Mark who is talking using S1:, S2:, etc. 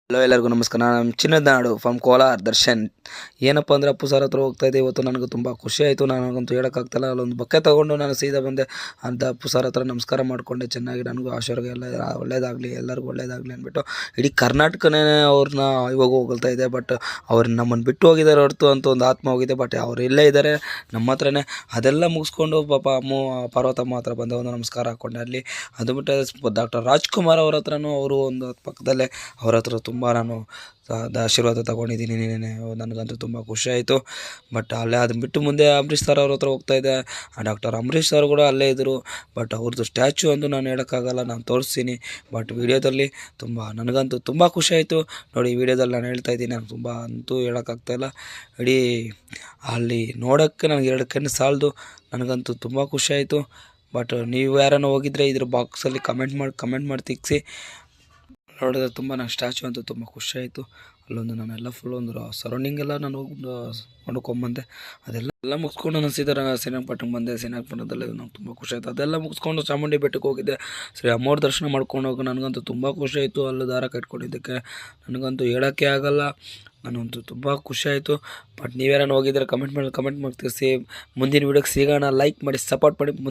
S1: Hello ಎಲ್ಲರಿಗೂ ನಮಸ್ಕಾರ. ನಾನು ಚಿನ್ನದ ನಾಡು ಫ್ರಮ್ ಕೋಲಾರ ದರ್ಶನ್. ಏನಪ್ಪ ಅಂದರೆ ಅಪ್ಪು ಸರ್ ಹತ್ರ ಹೋಗ್ತಾಯಿದ್ದೆ. ಇವತ್ತು ನನಗೆ ತುಂಬ ಖುಷಿ ಆಯಿತು. ನನಗಂತೂ ಹೇಳೋಕ್ಕಾಗ್ತಾಯಿಲ್ಲ. ಅಲ್ಲೊಂದು ಬಕ್ಕೆ ತೊಗೊಂಡು ನಾನು ಸೀದಾ ಬಂದೆ ಅಂತ ಅಪ್ಪು ಸರ್ ಹತ್ರ ನಮಸ್ಕಾರ ಮಾಡಿಕೊಂಡೆ. ಚೆನ್ನಾಗಿ ನನಗೂ ಆಶೀರ್ವಾದ ಎಲ್ಲ ಒಳ್ಳೇದಾಗಲಿ, ಎಲ್ಲರಿಗೂ ಒಳ್ಳೇದಾಗಲಿ ಅಂದ್ಬಿಟ್ಟು ಇಡೀ ಕರ್ನಾಟಕನೇ ಅವ್ರನ್ನ ಇವಾಗ ಹೊಗಳ್ತಾ ಇದೆ. ಬಟ್ ಅವ್ರು ನಮ್ಮನ್ನು ಬಿಟ್ಟು ಹೋಗಿದ್ದಾರೆ ಹೊರತು ಅಂತ ಒಂದು ಆತ್ಮ ಹೋಗಿದೆ. ಬಟ್ ಅವ್ರು ಇಲ್ಲೇ ಇದ್ದಾರೆ ನಮ್ಮ ಹತ್ರನೇ. ಅದೆಲ್ಲ ಮುಗಿಸ್ಕೊಂಡು ಪಾಪ ಪಾರ್ವತಮ್ಮ ಹತ್ರ ಬಂದ ಒಂದು ನಮಸ್ಕಾರ ಹಾಕ್ಕೊಂಡೆ. ಅಲ್ಲಿ ಅದು ಬಿಟ್ಟು ಡಾಕ್ಟರ್ ರಾಜ್ಕುಮಾರ್ ಅವ್ರ ಹತ್ರನೂ ಅವರು ಒಂದು ಪಕ್ಕದಲ್ಲೇ ಅವ್ರ ಹತ್ರ ತುಂಬ ನಾನು ಆಶೀರ್ವಾದ ತೊಗೊಂಡಿದ್ದೀನಿ. ನನಗಂತೂ ತುಂಬ ಖುಷಿ ಆಯಿತು. ಬಟ್ ಅಲ್ಲೇ ಅದನ್ನ ಬಿಟ್ಟು ಮುಂದೆ ಅಂಬರೀಷ್ ಸರ್ ಅವ್ರ ಹತ್ರ ಹೋಗ್ತಾಯಿದ್ದೆ. ಡಾಕ್ಟರ್ ಅಂಬರೀಷ್ ಸರ್ ಕೂಡ ಅಲ್ಲೇ ಇದ್ದರು. ಬಟ್ ಅವ್ರದ್ದು ಸ್ಟ್ಯಾಚು ಅಂದು ನಾನು ಹೇಳೋಕ್ಕಾಗಲ್ಲ, ನಾನು ತೋರಿಸ್ತೀನಿ. ಬಟ್ ವೀಡಿಯೋದಲ್ಲಿ ನನಗಂತೂ ತುಂಬ ಖುಷಿ ಆಯಿತು. ನೋಡಿ, ವೀಡಿಯೋದಲ್ಲಿ ನಾನು ಹೇಳ್ತಾ ಇದ್ದೀನಿ. ನನಗೆ ತುಂಬ ಅಂತೂ ಹೇಳೋಕ್ಕಾಗ್ತಾಯಿಲ್ಲ. ಇಡೀ ಅಲ್ಲಿ ನೋಡೋಕ್ಕೆ ನನಗೆ 2 ಕಣ್ಣು ಸಾಲದು. ನನಗಂತೂ ತುಂಬ ಖುಷಿ ಆಯಿತು. ಬಟ್ ನೀವು ಯಾರನ್ನ ಹೋಗಿದ್ರೆ ಇದ್ರ ಬಾಕ್ಸಲ್ಲಿ ಕಮೆಂಟ್ ಮಾಡಿ ತಿಕ್ಸಿ. ನೋಡಿದ್ರೆ ತುಂಬ ನಂಗೆ ಸ್ಟ್ಯಾಚು ಅಂತೂ ತುಂಬ ಖುಷಿ ಆಯಿತು. ಅಲ್ಲೊಂದು ನಾನೆಲ್ಲ ಫುಲ್ ಒಂದು ಸರೌಂಡಿಂಗ್ ಎಲ್ಲ ನಾನು ಹೋಗಿ ನೋಡ್ಕೊಂಬಂದೆ. ಅದೆಲ್ಲ ಮುಗಿಸ್ಕೊಂಡು ನಾನು ಸೀದಾ ಶ್ರೀರಂಗಪಟ್ಟಣಕ್ಕೆ ಬಂದೆ. ಶ್ರೀರಂಗಪಟ್ಟಣದಲ್ಲಿ ನಂಗೆ ತುಂಬ ಖುಷಿ ಆಯಿತು. ಅದೆಲ್ಲ ಮುಗಿಸ್ಕೊಂಡು ಚಾಮುಂಡಿ ಬೆಟ್ಟಕ್ಕೆ ಹೋಗಿದ್ದೆ. ಶ್ರೀ ಅಮ್ಮವ್ರ ದರ್ಶನ ಮಾಡ್ಕೊಂಡು ಹೋಗಿ ನನಗಂತೂ ತುಂಬ ಖುಷಿ ಆಯಿತು. ಅಲ್ಲೂ ದಾರ ಕಟ್ಕೊಂಡಿದ್ದಕ್ಕೆ ನನಗಂತೂ ಹೇಳೋಕ್ಕೆ ಆಗಲ್ಲ. ನನಗಂತೂ ತುಂಬ ಖುಷಿ ಆಯಿತು. ಬಟ್ ನೀವ್ಯಾರನ್ನ ಹೋಗಿದ್ರೆ ಕಮೆಂಟ್ ಮಾಡಿ ತಿಳಿಸಿ. ಮುಂದಿನ ವೀಡಿಯೋಗೆ ಸಿಗೋಣ. ಲೈಕ್ ಮಾಡಿ, ಸಪೋರ್ಟ್ ಮಾಡಿ.